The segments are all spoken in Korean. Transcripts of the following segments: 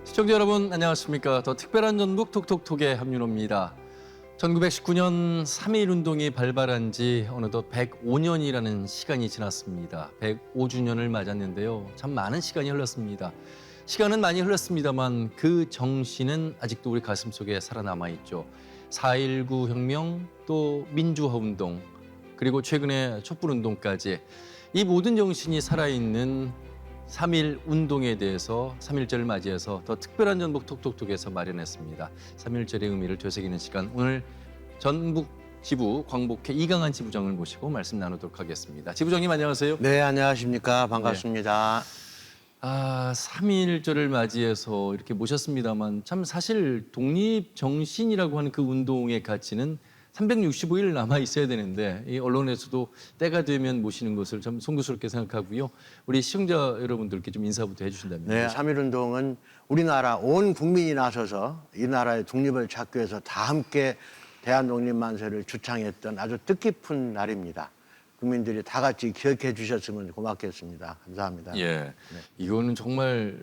시청자 여러분 안녕하십니까. 더 특별한 전북 톡톡톡의 함윤호입니다. 1919년 3.1운동이 발발한 지 어느덧 105년이라는 시간이 지났습니다. 105주년을 맞았는데요. 참 많은 시간이 흘렀습니다. 시간은 많이 흘렀습니다만 그 정신은 아직도 우리 가슴속에 살아남아 있죠. 4.19 혁명, 또 민주화운동, 그리고 최근에 촛불운동까지 이 모든 정신이 살아있는 3.1 운동에 대해서 3.1절을 맞이해서 더 특별한 전북 톡톡톡에서 마련했습니다. 3.1절의 의미를 되새기는 시간, 오늘 전북 지부 광복회 이강한 지부장을 모시고 말씀 나누도록 하겠습니다. 지부장님 안녕하세요. 네, 안녕하십니까. 반갑습니다. 3.1절을 맞이해서 이렇게 모셨습니다만 참 사실 독립 정신이라고 하는 그 운동의 가치는 365일 남아 있어야 되는데 이 언론에서도 때가 되면 모시는 것을 참 송구스럽게 생각하고요. 우리 시청자 여러분들께 좀 인사부터 해주신다면. 네, 3.1운동은 우리나라 온 국민이 나서서 이 나라의 독립을 찾기 위해서 다 함께 대한독립만세를 주창했던 아주 뜻깊은 날입니다. 국민들이 다 같이 기억해 주셨으면 고맙겠습니다. 감사합니다. 예, 이거는 정말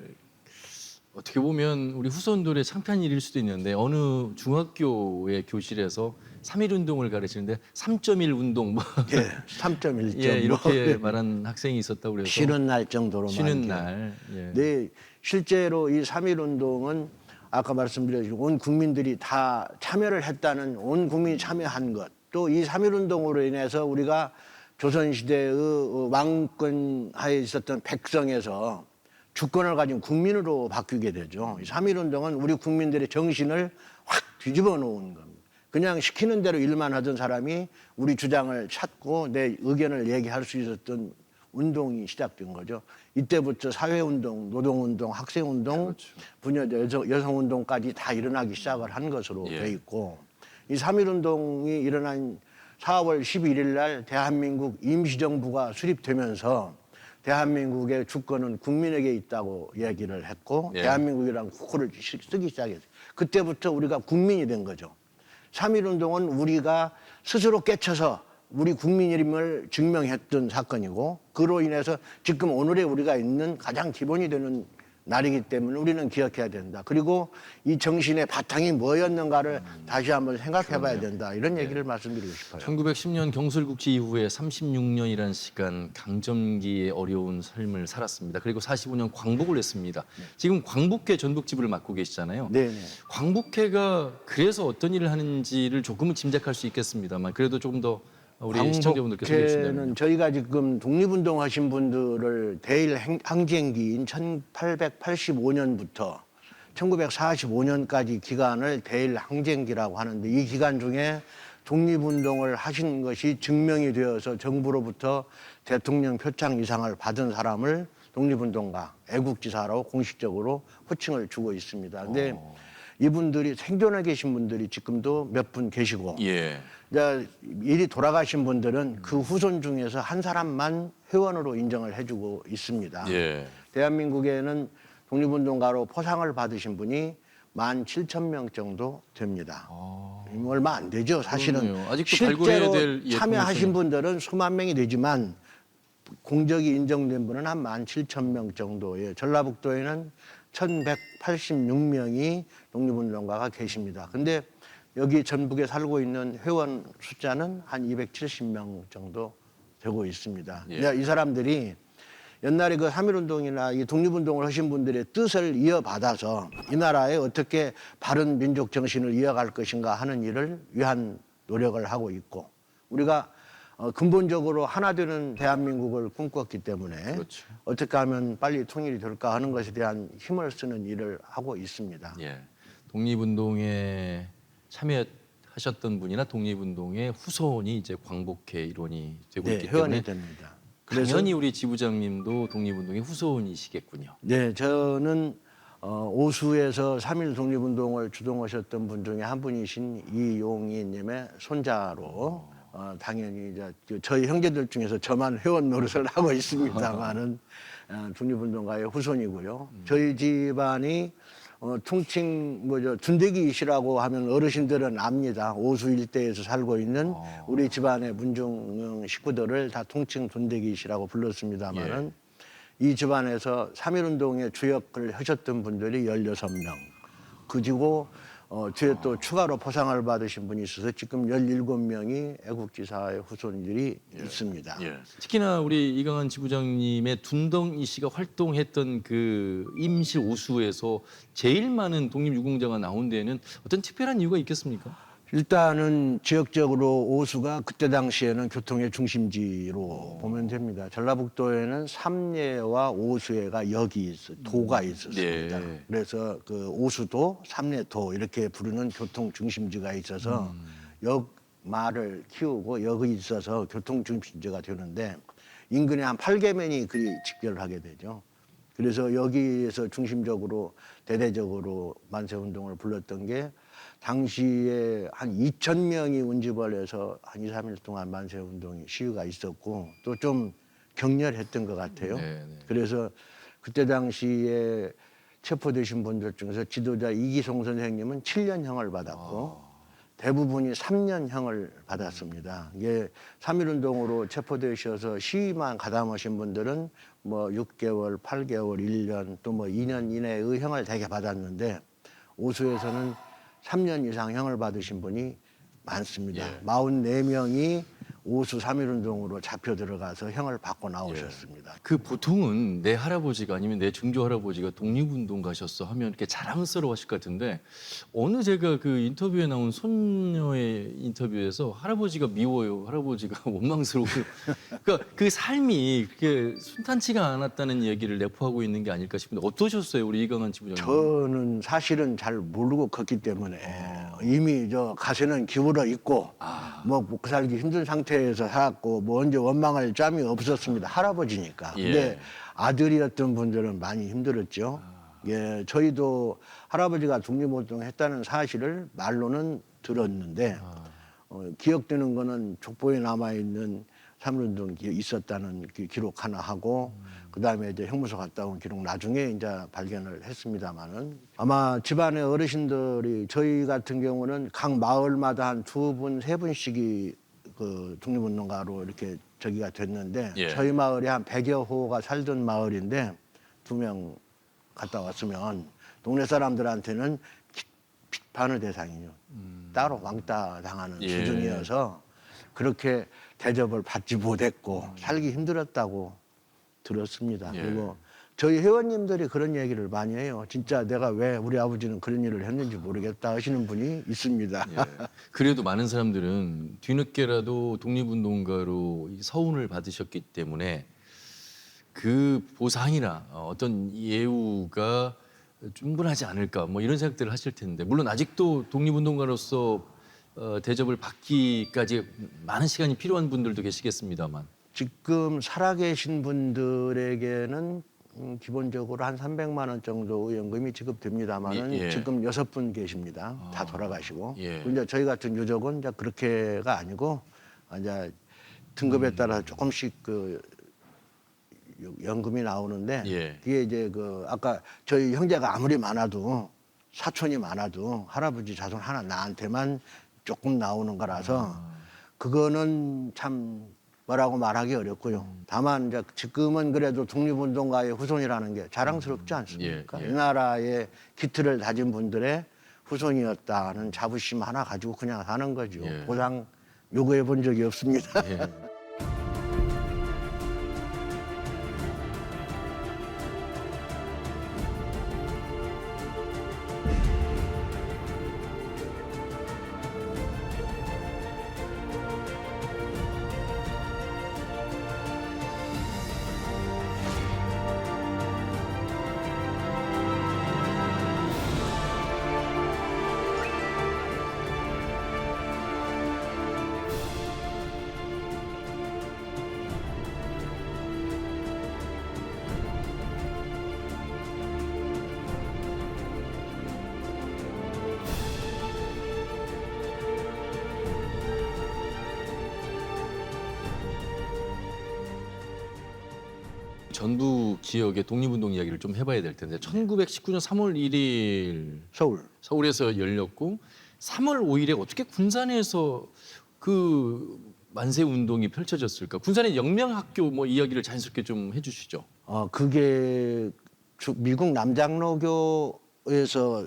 어떻게 보면 우리 후손들의 창피한 일일 수도 있는데 어느 중학교의 교실에서 3.1 운동을 가르치는데 3.1 운동 뭐 예, 3.1점. 예, 이렇게 말한 학생이 있었다고 그래서 쉬는 날 정도로 쉬는 많게. 날. 예. 네, 실제로 이 3.1운동은 아까 말씀드렸지만 온 국민들이 다 참여를 했다는, 온 국민이 참여한 것, 또 이 3.1운동으로 인해서 우리가 조선시대의 왕권하에 있었던 백성에서 주권을 가진 국민으로 바뀌게 되죠. 이 3.1운동은 우리 국민들의 정신을 확 뒤집어 놓은 겁니다. 그냥 시키는 대로 일만 하던 사람이 우리 주장을 찾고 내 의견을 얘기할 수 있었던 운동이 시작된 거죠. 이때부터 사회운동, 노동운동, 학생운동, 그렇죠. 부녀 여성운동까지 다 일어나기 시작을 한 것으로 예. 돼 있고, 이 3.1운동이 일어난 4월 11일 날 대한민국 임시정부가 수립되면서 대한민국의 주권은 국민에게 있다고 얘기를 했고, 예. 대한민국이라는 국호를 쓰기 시작했어요. 그때부터 우리가 국민이 된 거죠. 3.1운동은 우리가 스스로 깨쳐서 우리 국민임을 증명했던 사건이고, 그로 인해서 지금 오늘의 우리가 있는 가장 기본이 되는 날이기 때문에 우리는 기억해야 된다. 그리고 이 정신의 바탕이 뭐였는가를 다시 한번 생각해 봐야 된다. 이런 얘기를 말씀드리고 싶어요. 1910년 경술국지 이후에 36년이라는 시간 강점기의 어려운 삶을 살았습니다. 그리고 45년 광복을 했습니다. 지금 광복회 전북지부를 맡고 계시잖아요. 네네. 광복회가 그래서 어떤 일을 하는지를 조금은 짐작할 수 있겠습니다만 그래도 조금 더 우리 시청자분들께 소개해 주신다면. 광복회는 저희가 지금 독립운동 하신 분들을 대일 항쟁기인 1885년부터 1945년까지 기간을 대일 항쟁기라고 하는데, 이 기간 중에 독립운동을 하신 것이 증명이 되어서 정부로부터 대통령 표창 이상을 받은 사람을 독립운동가, 애국지사로 공식적으로 호칭을 주고 있습니다. 근데 이분들이 생존해 계신 분들이 지금도 몇 분 계시고, 예. 이제 일이 돌아가신 분들은 그 후손 중에서 한 사람만 회원으로 인정을 해주고 있습니다. 예. 대한민국에는 독립운동가로 포상을 받으신 분이 17,000명 정도 됩니다. 얼마 안 되죠. 사실은 그러네요. 아직도 발굴해야 실제로 될 참여하신 분들은 수만 명이 되지만 공적이 인정된 분은 한 17,000명 정도예요. 전라북도에는 1,186명이 독립운동가가 계십니다. 근데 여기 전북에 살고 있는 회원 숫자는 한 270명 정도 되고 있습니다. 예. 이 사람들이 옛날에 그 3.1운동이나 이 독립운동을 하신 분들의 뜻을 이어받아서 이 나라에 어떻게 바른 민족 정신을 이어갈 것인가 하는 일을 위한 노력을 하고 있고, 우리가 근본적으로 하나 되는 대한민국을 꿈꿨기 때문에 그렇죠. 어떻게 하면 빨리 통일이 될까 하는 것에 대한 힘을 쓰는 일을 하고 있습니다. 예. 독립운동에 참여하셨던 분이나 독립운동의 후손이 이제 광복회 일원이 되고 네, 있기 회원이 때문에 됩니다. 당연히 우리 지부장님도 독립운동의 후손이시겠군요. 네, 저는 오수에서 3.1 독립운동을 주동하셨던 분 중에 한 분이신 이용희님의 손자로 당연히 이제 저희 형제들 중에서 저만 회원 노릇을 하고 있습니다만은 독립운동가의 후손이고요. 저희 집안이 통칭 준대기시라고 하면 어르신들은 압니다. 오수 일대에서 살고 있는 우리 집안의 문중 식구들을 다 통칭 준대기시라고 불렀습니다만은 이 집안에서 3.1운동의 주역을 하셨던 분들이 16명. 그리고 뒤에 또 추가로 포상을 받으신 분이 있어서 지금 17명이 애국지사의 후손들이 있습니다. 예. 특히나 우리 이강한 지부장님의 둔덩이 씨가 활동했던 그 임실 오수에서 제일 많은 독립유공자가 나온 데에는 어떤 특별한 이유가 있겠습니까? 일단은 지역적으로 오수가 그때 당시에는 교통의 중심지로 보면 됩니다. 전라북도에는 삼례와 오수회가 도가 있었습니다. 네. 그래서 그 오수도, 삼례도 이렇게 부르는 교통 중심지가 있어서 말을 키우고 역이 있어서 교통 중심지가 되는데 인근에 한 8개면이 그리 직결하게 되죠. 그래서 여기에서 중심적으로 대대적으로 만세운동을 불렀던 게 당시에 한 2,000명이 운집을 한 2, 3일 동안 만세운동이 시위가 있었고 또 좀 격렬했던 것 같아요. 그래서 그때 당시에 체포되신 분들 중에서 지도자 이기송 선생님은 7년형을 받았고 대부분이 3년형을 받았습니다. 이게 3.1운동으로 체포되셔서 시위만 가담하신 분들은 뭐 6개월, 8개월, 1년 또 뭐 2년 이내의 형을 대개 받았는데 오수에서는 3년 이상 형을 받으신 분이 많습니다. 44명이 오수 3.1운동으로 잡혀 들어가서 형을 받고 나오셨습니다. 그 보통은 내 할아버지가 아니면 내 증조 할아버지가 독립운동 가셨어 하면 이렇게 자랑스러워하실 것 같은데 어느 제가 그 인터뷰에 나온 손녀의 인터뷰에서 할아버지가 미워요, 할아버지가 원망스러워요. 그러니까 그 삶이 그렇게 순탄치가 않았다는 얘기를 내포하고 있는 게 아닐까 싶은데 어떠셨어요, 우리 이강한 지부장님? 저는 사실은 잘 모르고 컸기 때문에 이미 저 가세는 기울어 있고 뭐 먹고 살기 힘든 상태에서 살았고 뭐 언제 원망할 짬이 없었습니다. 할아버지니까. 근데 아들이었던 분들은 많이 힘들었죠. 예, 저희도 할아버지가 독립운동 했다는 사실을 말로는 들었는데 기억되는 거는 족보에 남아있는 3.1운동 있었다는 기록 하나 하고 그다음에 이제 형무소 갔다 온 기록 나중에 이제 발견을 했습니다마는 아마 집안의 어르신들이 저희 같은 경우는 각 마을마다 한 2분, 3분씩이 그 독립운동가로 이렇게 저기가 됐는데 저희 마을에 한 100여 호가 살던 마을인데 2명 갔다 왔으면 동네 사람들한테는 비판의 대상이죠. 따로 왕따 당하는 수준이어서 그렇게 대접을 받지 못했고 살기 힘들었다고 들었습니다. 그리고 저희 회원님들이 그런 얘기를 많이 해요. 진짜 내가 왜 우리 아버지는 그런 일을 했는지 모르겠다 하시는 분이 있습니다. 그래도 많은 사람들은 뒤늦게라도 독립운동가로 이 서운을 받으셨기 때문에 그 보상이나 어떤 예우가 충분하지 않을까 뭐 이런 생각들을 하실 텐데 물론 아직도 독립운동가로서 대접을 받기까지 많은 시간이 필요한 분들도 계시겠습니다만 지금 살아계신 분들에게는 기본적으로 한 300만 원 정도 연금이 지급됩니다만은 지금 6분 계십니다. 다 돌아가시고. 근데 저희 같은 유족은 이제 그렇게가 아니고 이제 등급에 따라 조금씩 그 연금이 나오는데 그게 이제 그 아까 저희 형제가 아무리 많아도 사촌이 많아도 할아버지 자손 하나 나한테만 조금 나오는 거라서 그거는 참 뭐라고 말하기 어렵고요. 다만 이제 지금은 그래도 독립운동가의 후손이라는 게 자랑스럽지 않습니까? 이 나라의 기틀을 다진 분들의 후손이었다는 자부심 하나 가지고 그냥 사는 거죠. 보상 요구해 본 적이 없습니다. 전북 지역의 독립운동 이야기를 좀 해봐야 될 텐데 1919년 3월 1일 서울에서 열렸고 3월 5일에 어떻게 군산에서 그 만세 운동이 펼쳐졌을까? 군산의 영명학교 뭐 이야기를 자연스럽게 좀 해주시죠. 그게 미국 남장로교에서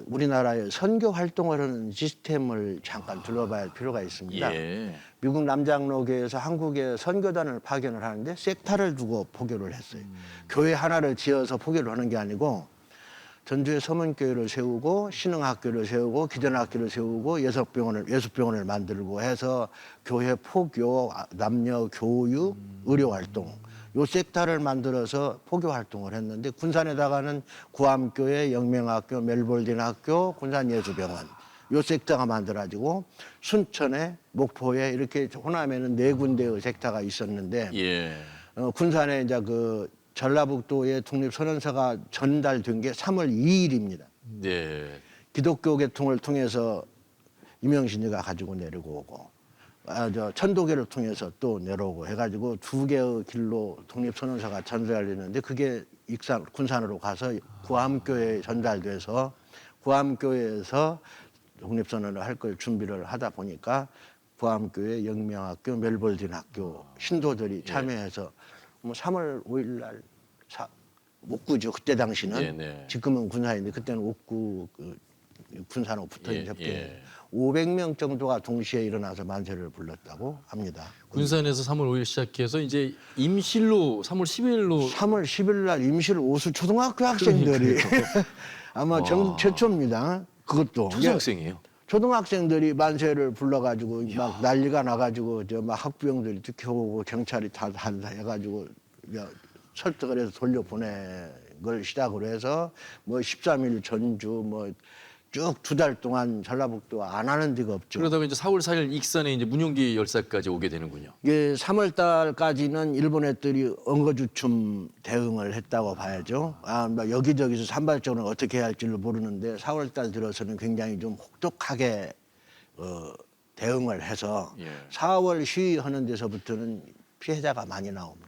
우리나라에 선교 활동을 하는 시스템을 잠깐 둘러봐야 할 필요가 있습니다. 예. 미국 남장로교에서 한국에 선교단을 파견을 하는데 섹타를 두고 포교를 했어요. 교회 하나를 지어서 포교를 하는 게 아니고 전주에 서문교회를 세우고 신흥학교를 세우고 기전학교를 세우고 예수병원을 만들고 해서 교회 포교, 남녀 교육, 의료 활동 요 섹터를 만들어서 포교 활동을 했는데 군산에다가는 구암교회, 영명학교, 멜볼딘학교, 군산예수병원 요 섹터가 만들어지고 순천에 목포에 이렇게 호남에는 4군데의 섹터가 있었는데 예. 군산에 이제 그 전라북도의 독립선언서가 전달된 게 3월 2일입니다. 네. 기독교 계통을 통해서 이명신이가 가지고 내려고 오고 천도교를 통해서 또 내려오고 해가지고 2개의 길로 독립선언서가 전달되는데 그게 군산으로 가서 구암교회에 전달돼서 구암교회에서 독립선언을 할 걸 준비를 하다 보니까 구암교회, 영명학교, 멜볼딘학교 신도들이 참여해서 뭐 3월 5일 날 옥구죠. 그때 당시는 네네. 지금은 군산인데 그때는 옥구 군산하고 붙어있는 협회. 예. 500명 정도가 동시에 일어나서 만세를 불렀다고 합니다. 군산에서 3월 5일 시작해서 이제 임실로 3월 10일로 3월 10일 날 임실 오수 초등학교 학생들이 아마 전국 최초입니다. 그것도 초등학생이에요. 초등학생들이 만세를 불러가지고 막 난리가 나가지고 막 학부형들이 지켜오고 경찰이 다 해가지고 설득을 해서 돌려보낸 걸 시작으로 해서 뭐 13일 전주 뭐 쭉 2달 동안 전라북도 안 하는 데가 없죠. 그러다가 이제 4월 4일 익산에 이제 문용기 열사까지 오게 되는군요. 이게 3월 달까지는 일본 애들이 언거주춤 대응을 했다고 봐야죠. 뭐 여기저기서 산발적으로 어떻게 해야 할지를 모르는데 4월 달 들어서는 굉장히 좀 혹독하게 대응을 해서 예. 4월 시위하는 데서부터는 피해자가 많이 나옵니다.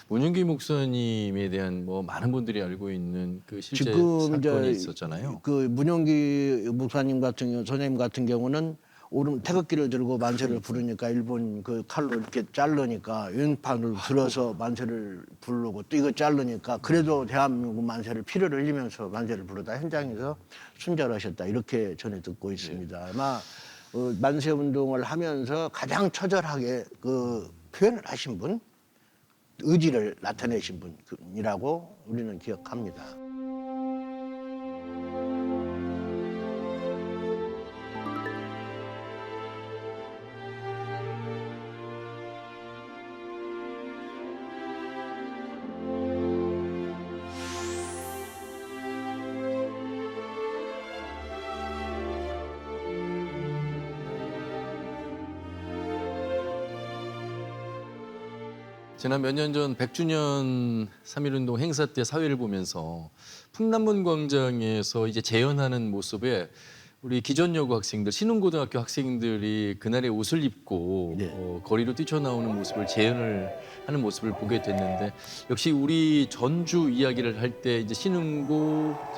문용기 목사님에 대한 뭐 많은 분들이 알고 있는 그 실제 지금 사건이 있었잖아요. 그 문용기 목사님 같은 경우, 선생님 같은 경우는 오름 태극기를 들고 만세를 부르니까 일본 그 칼로 이렇게 자르니까 왼판을 들어서 만세를 부르고 또 이거 자르니까 그래도 대한민국 만세를 피를 흘리면서 만세를 부르다 현장에서 순절하셨다 이렇게 전해 듣고 있습니다. 아마 만세 운동을 하면서 가장 처절하게 그 표현을 하신 분, 의지를 나타내신 분이라고 우리는 기억합니다. 지난 몇 년 전 100주년 3.1운동 행사 때 사회를 보면서 풍남문 광장에서 이제 재연하는 모습에 우리 기전여고 학생들, 신흥고등학교 학생들이 그날의 옷을 입고 네. 거리로 뛰쳐나오는 모습을 재연을 하는 모습을 보게 됐는데 역시 우리 전주 이야기를 할 때 이제 신흥고,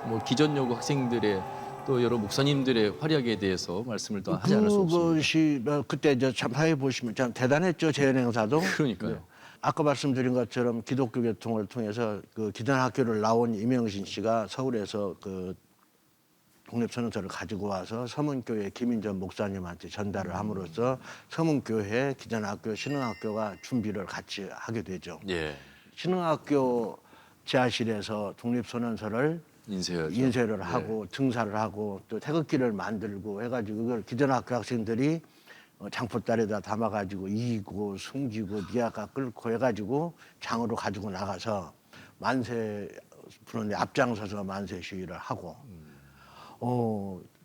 뭐 기전여고 학생들의 또 여러 목사님들의 활약에 대해서 말씀을 더 하지 않을 수 없습니다. 그것이 그때 참 사회 보시면 참 대단했죠. 재연 행사도. 그러니까요. 네. 아까 말씀드린 것처럼 기독교 계통을 통해서 그 기전학교를 나온 이명신 씨가 서울에서 그 독립선언서를 가지고 와서 서문교회 김인전 목사님한테 전달을 함으로써 서문교회, 기전학교, 신흥학교가 준비를 같이 하게 되죠. 예. 신흥학교 지하실에서 독립선언서를 인쇄하죠. 인쇄를 하고 등사를 하고 또 태극기를 만들고 해가지고 그걸 기전학교 학생들이 장포딸에다 담아가지고 이기고 숨기고 니아가 끓고 해가지고 장으로 가지고 나가서 만세 부르는데 앞장서서 만세 시위를 하고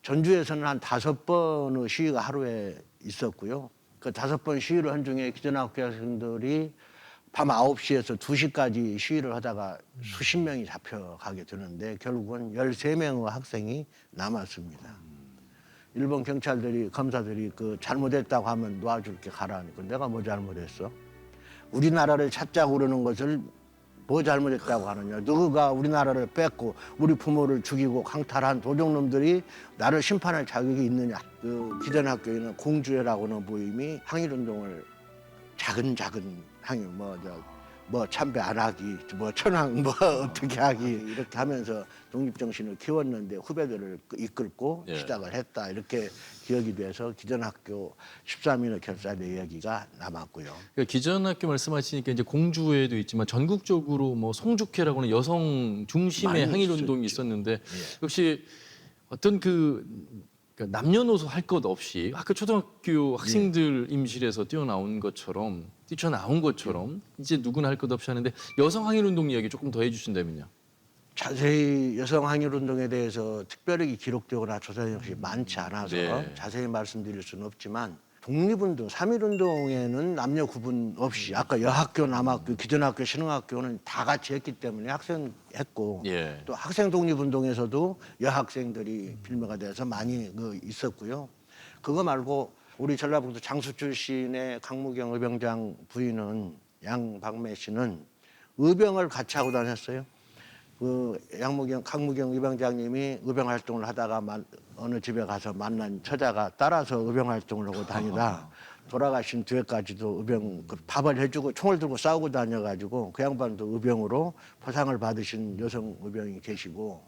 전주에서는 한 5번의 시위가 하루에 있었고요. 그 5번 시위를 한 중에 기전학교 학생들이 밤 9시에서 2시까지 시위를 하다가 수십 명이 잡혀가게 되는데 결국은 13명의 학생이 남았습니다. 일본 경찰들이 검사들이 그 잘못했다고 하면 놔줄게 가라니까 내가 뭐 잘못했어? 우리나라를 찾자고 그러는 것을 뭐 잘못했다고 하느냐? 누가 우리나라를 뺏고 우리 부모를 죽이고 강탈한 도적놈들이 나를 심판할 자격이 있느냐? 그 기전학교에는 공주회라고 하는 모임이 항일운동을 작은 항이 뭐 참배 안 하기, 뭐 천황 뭐 어떻게 하기 이렇게 하면서 독립정신을 키웠는데 후배들을 이끌고 예. 시작을 했다 이렇게 기억이 돼서 기전학교 13인의 결사대 이야기가 남았고요. 그러니까 기전학교 말씀하시니까 이제 공주에도 있지만 전국적으로 뭐 송죽회라고는 여성 중심의 많이 항일 운동이 있었죠. 있었는데 역시 어떤 그러니까 남녀노소 할 것 없이 학교 초등학교 학생들 임실에서 뛰어나온 것처럼 뛰쳐나온 것처럼 이제 누구나 할 것 없이 하는데 여성 항일 운동 이야기 조금 더 해주신다면요. 자세히 여성 항일 운동에 대해서 특별히 기록되거나 조사 역시 많지 않아서 네. 자세히 말씀드릴 수는 없지만 독립운동, 3.1운동에는 남녀 구분 없이 아까 여학교, 남학교, 기전학교, 신흥학교는 다 같이 했기 때문에 학생 했고 예. 또 학생 독립운동에서도 여학생들이 빌미가 돼서 많이 있었고요. 그거 말고 우리 전라북도 장수 출신의 강무경 의병장 부인은 양박매 씨는 의병을 같이 하고 다녔어요. 강무경 의병장님이 의병 활동을 하다가 어느 집에 가서 만난 처자가 따라서 의병 활동을 하고 다니다 돌아가신 뒤에까지도 밥을 해주고 총을 들고 싸우고 다녀가지고 그 양반도 의병으로 포상을 받으신 여성 의병이 계시고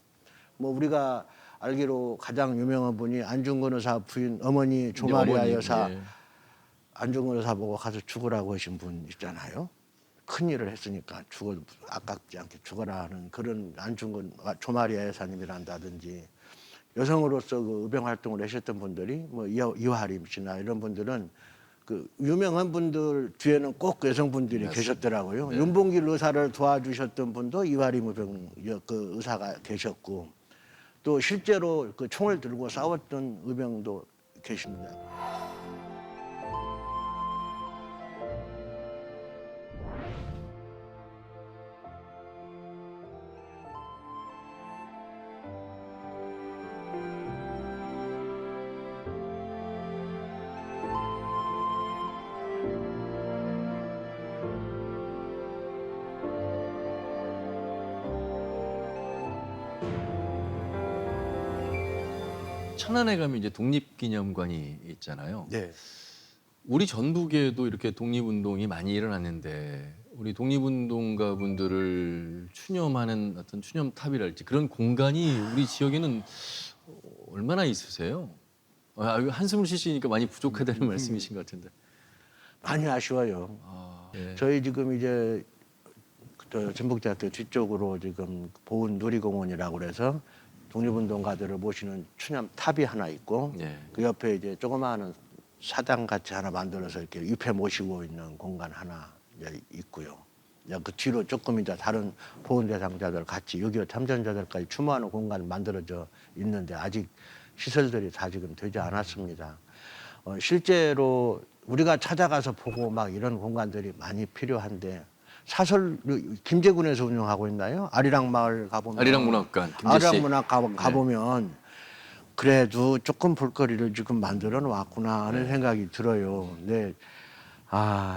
뭐 우리가 알기로 가장 유명한 분이 안중근 의사 부인 어머니 조마리아 어머니, 여사 예. 안중근 의사 보고 가서 죽으라고 하신 분 있잖아요. 큰 일을 했으니까 죽어도 아깝지 않게 죽어라 하는 그런 안중근 조마리아 여사님이란다든지 여성으로서 그 의병 활동을 하셨던 분들이 뭐 이화림 씨나 이런 분들은 그 유명한 분들 뒤에는 꼭 여성분들이 맞습니다. 계셨더라고요. 네. 윤봉길 의사를 도와주셨던 분도 이화림 의병 그 의사가 계셨고 또 실제로 그 총을 들고 싸웠던 의병도 계십니다. 천안에 가면 이제 독립기념관이 있잖아요. 네. 우리 전북에도 이렇게 독립운동이 많이 일어났는데 우리 독립운동가 분들을 추념하는 어떤 추념탑이랄지 그런 공간이 우리 지역에는 얼마나 있으세요? 한숨을 쉬시니까 많이 부족하다는 말씀이신 것 같은데. 많이 아쉬워요. 예. 저희 지금 이제 저 전북대학교 뒤쪽으로 지금 보은 누리공원이라고 그래서 독립운동가들을 모시는 추념탑이 하나 있고 예. 그 옆에 이제 조그마한 사당 같이 하나 만들어서 이렇게 입회 모시고 있는 공간 하나 이제 있고요. 이제 그 뒤로 조금 이제 다른 보훈 대상자들 같이 6.25 참전자들까지 추모하는 공간이 만들어져 있는데 아직 시설들이 다 지금 되지 않았습니다. 실제로 우리가 찾아가서 보고 막 이런 공간들이 많이 필요한데 사설 김제군에서 운영하고 있나요? 아리랑 마을 가보면 아리랑 문학관 김재 씨. 아리랑 문학관 가보면 그래도 조금 볼거리를 지금 만들어 놓았구나 하는 생각이 들어요. 근데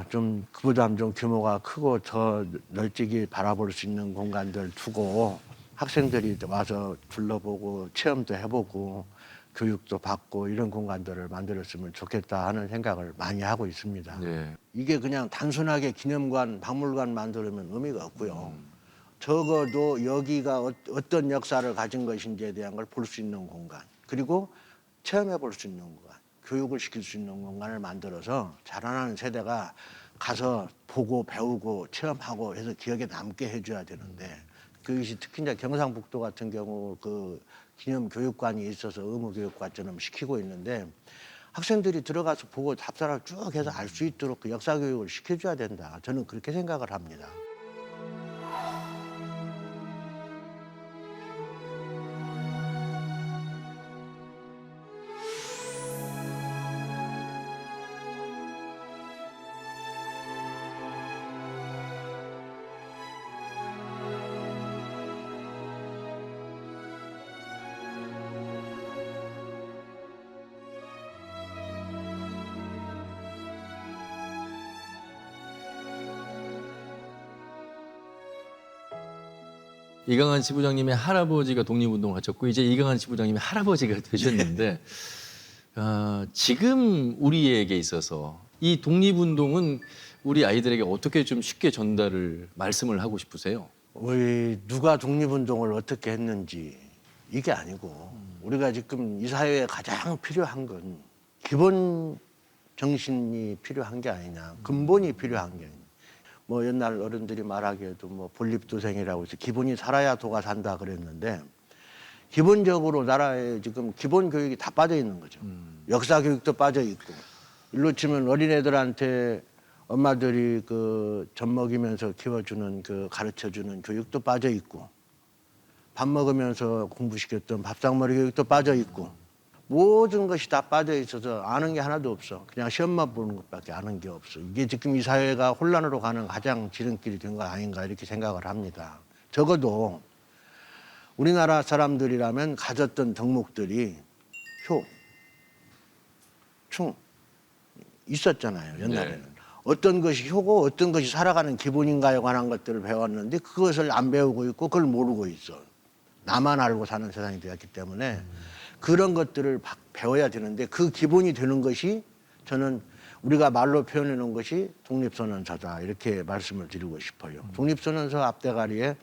좀 그보다 좀 규모가 크고 더 널찍이 바라볼 수 있는 공간들 두고 학생들이 와서 둘러보고 체험도 해보고 교육도 받고 이런 공간들을 만들었으면 좋겠다 하는 생각을 많이 하고 있습니다. 예. 이게 그냥 단순하게 기념관, 박물관 만들면 의미가 없고요. 적어도 여기가 어떤 역사를 가진 것인지에 대한 걸 볼 수 있는 공간, 그리고 체험해 볼 수 있는 공간, 교육을 시킬 수 있는 공간을 만들어서 자라나는 세대가 가서 보고 배우고 체험하고 해서 기억에 남게 해줘야 되는데 그것이 특히 이제 경상북도 같은 경우 그 기념교육관이 있어서 의무교육관처럼 시키고 있는데 학생들이 들어가서 보고 답사를 쭉 해서 알 수 있도록 그 역사교육을 시켜줘야 된다. 저는 그렇게 생각을 합니다. 이강한 지부장님의 할아버지가 독립운동을 하셨고 이제 이강한 지부장님의 할아버지가 되셨는데 지금 우리에게 있어서 이 독립운동은 우리 아이들에게 어떻게 좀 쉽게 전달을 말씀을 하고 싶으세요? 우리 누가 독립운동을 어떻게 했는지 이게 아니고 우리가 지금 이 사회에 가장 필요한 건 기본 정신이 필요한 게 아니냐, 근본이 필요한 게 아니냐. 뭐 옛날 어른들이 말하기에도 뭐 본립도생이라고 해서 기본이 살아야 도가 산다 그랬는데 기본적으로 나라에 지금 기본 교육이 다 빠져 있는 거죠. 역사 교육도 빠져 있고 일로 치면 어린애들한테 엄마들이 그 젖 먹이면서 키워주는 그 가르쳐주는 교육도 빠져 있고 밥 먹으면서 공부시켰던 밥상머리 교육도 빠져 있고 모든 것이 다 빠져 있어서 아는 게 하나도 없어. 그냥 시험만 보는 것밖에 아는 게 없어. 이게 지금 이 사회가 혼란으로 가는 가장 지름길이 된 거 아닌가 이렇게 생각을 합니다. 적어도 우리나라 사람들이라면 가졌던 덕목들이 효, 충 있었잖아요. 옛날에는. 네. 어떤 것이 효고 어떤 것이 살아가는 기본인가에 관한 것들을 배웠는데 그것을 안 배우고 있고 그걸 모르고 있어. 나만 알고 사는 세상이 되었기 때문에 그런 것들을 배워야 되는데 그 기본이 되는 것이 저는 우리가 말로 표현해 놓은 것이 독립선언서다 이렇게 말씀을 드리고 싶어요. 독립선언서 앞대가리에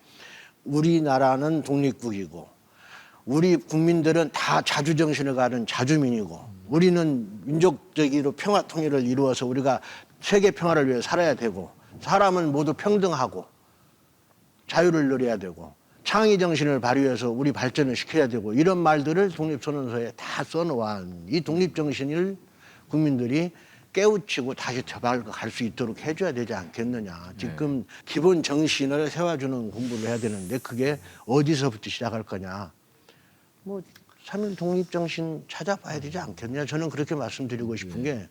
우리나라는 독립국이고 우리 국민들은 다 자주정신을 가진 자주민이고 우리는 민족적으로 평화 통일을 이루어서 우리가 세계 평화를 위해 살아야 되고 사람은 모두 평등하고 자유를 누려야 되고 창의 정신을 발휘해서 우리 발전을 시켜야 되고 이런 말들을 독립선언서에 다 써놓은 이 독립정신을 국민들이 깨우치고 다시 되밟아갈 수 있도록 해줘야 되지 않겠느냐. 지금 기본 정신을 세워주는 공부를 해야 되는데 그게 어디서부터 시작할 거냐. 뭐 3.1 독립정신 찾아봐야 되지 않겠느냐. 저는 그렇게 말씀드리고 싶은 게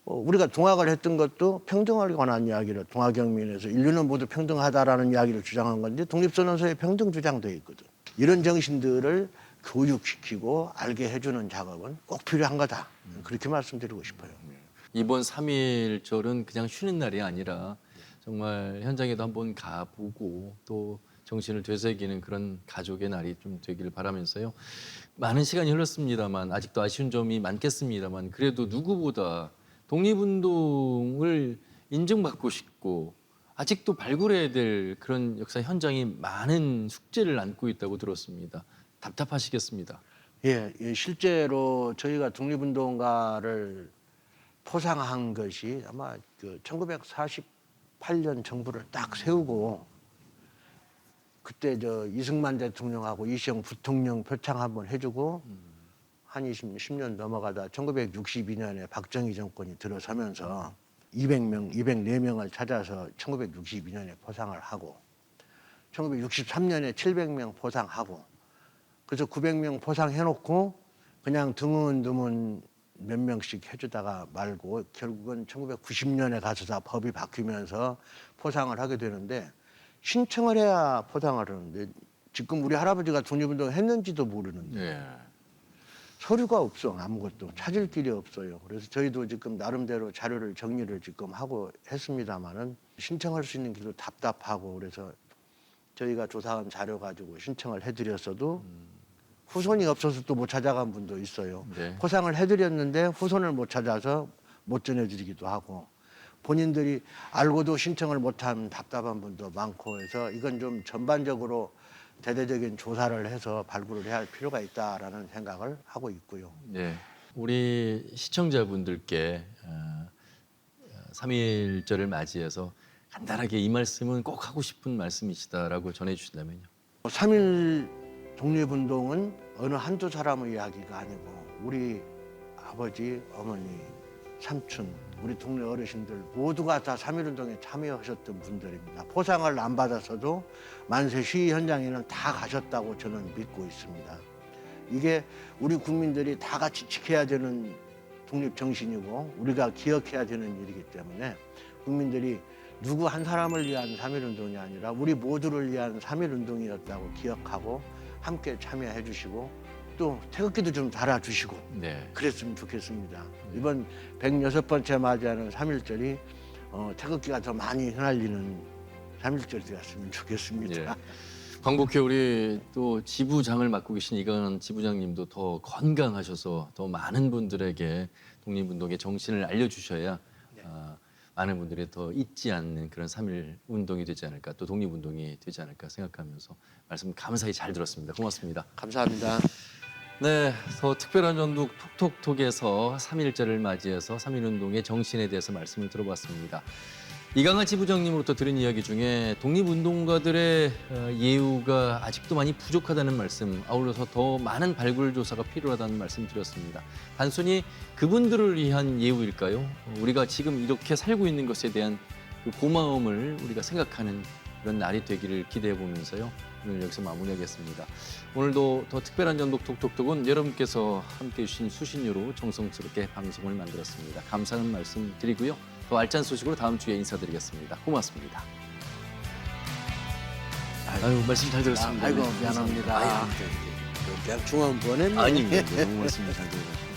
우리가 동학을 했던 것도 평등에 관한 이야기를 동학혁명에서 인류는 모두 평등하다라는 이야기를 주장한 건데 독립선언서에 평등 주장되어 있거든. 이런 정신들을 교육시키고 알게 해주는 작업은 꼭 필요한 거다. 그렇게 말씀드리고 싶어요. 이번 3.1절은 그냥 쉬는 날이 아니라 정말 현장에도 한번 가보고 또 정신을 되새기는 그런 가족의 날이 좀 되기를 바라면서요. 많은 시간이 흘렀습니다만 아직도 아쉬운 점이 많겠습니다만 그래도 누구보다 독립운동을 인정받고 싶고 아직도 발굴해야 될 그런 역사 현장이 많은 숙제를 안고 있다고 들었습니다. 답답하시겠습니다. 예, 실제로 저희가 독립운동가를 포상한 것이 아마 그 1948년 정부를 딱 세우고 그때 저 이승만 대통령하고 이시영 부통령 표창 한번 해주고 한 10년 넘어가다 1962년에 박정희 정권이 들어서면서 204명을 찾아서 1962년에 포상을 하고 1963년에 700명 포상하고 그래서 900명 포상해놓고 그냥 드문드문 몇 명씩 해주다가 말고 결국은 1990년에 가서 다 법이 바뀌면서 포상을 하게 되는데 신청을 해야 포상을 하는데 지금 우리 할아버지가 독립운동 했는지도 모르는데 네. 서류가 없어. 아무것도 찾을 길이 없어요. 그래서 저희도 지금 나름대로 자료를 정리를 지금 하고 했습니다마는 신청할 수 있는 길도 답답하고 그래서 저희가 조사한 자료 가지고 신청을 해드렸어도 후손이 없어서 또 못 찾아간 분도 있어요. 네. 포상을 해드렸는데 후손을 못 찾아서 못 전해드리기도 하고 본인들이 알고도 신청을 못한 답답한 분도 많고 해서 이건 좀 전반적으로 대대적인 조사를 해서 발굴을 해야 할 필요가 있다라는 생각을 하고 있고요. 네. 우리 시청자분들께 3.1절을 맞이해서 간단하게 이 말씀은 꼭 하고 싶은 말씀이시다라고 전해주신다면요. 3.1 독립운동은 어느 한두 사람의 이야기가 아니고 우리 아버지, 어머니, 삼촌, 우리 동네 어르신들 모두가 다 3.1운동에 참여하셨던 분들입니다. 포상을 안 받았어도 만세 시위 현장에는 다 가셨다고 저는 믿고 있습니다. 이게 우리 국민들이 다 같이 지켜야 되는 독립정신이고 우리가 기억해야 되는 일이기 때문에 국민들이 누구 한 사람을 위한 3.1운동이 아니라 우리 모두를 위한 3.1운동이었다고 기억하고 함께 참여해 주시고 또 태극기도 좀 달아주시고 네. 그랬으면 좋겠습니다. 이번 106번째 맞이하는 3.1절이 태극기가 더 많이 휘날리는 3.1절이 되었으면 좋겠습니다. 예. 광복회 우리 또 지부장을 맡고 계신 이강원 지부장님도 더 건강하셔서 더 많은 분들에게 독립운동의 정신을 알려주셔야 많은 분들이 더 잊지 않는 그런 3.1 운동이 되지 않을까, 또 독립운동이 되지 않을까 생각하면서 말씀 감사히 잘 들었습니다. 고맙습니다. 감사합니다. 네, 더 특별한 전북 톡톡톡에서 3.1절을 맞이해서 3.1 운동의 정신에 대해서 말씀을 들어봤습니다. 이강하 지부장님으로부터 들은 이야기 중에 독립운동가들의 예우가 아직도 많이 부족하다는 말씀, 아울러서 더 많은 발굴 조사가 필요하다는 말씀 드렸습니다. 단순히 그분들을 위한 예우일까요? 우리가 지금 이렇게 살고 있는 것에 대한 그 고마움을 우리가 생각하는 그런 날이 되기를 기대해 보면서요. 오늘 여기서 마무리하겠습니다. 오늘도 더 특별한 전북 톡톡톡은 여러분께서 함께해 주신 수신료로 정성스럽게 방송을 만들었습니다. 감사하는 말씀 드리고요. 더 알찬 소식으로 다음 주에 인사드리겠습니다. 고맙습니다. 아유, 말씀 잘 들었습니다. 아이고, 미안합니다. 아유, 그냥 중앙 보냈네. 아닙니다. 너무 말씀 잘 들어가지고.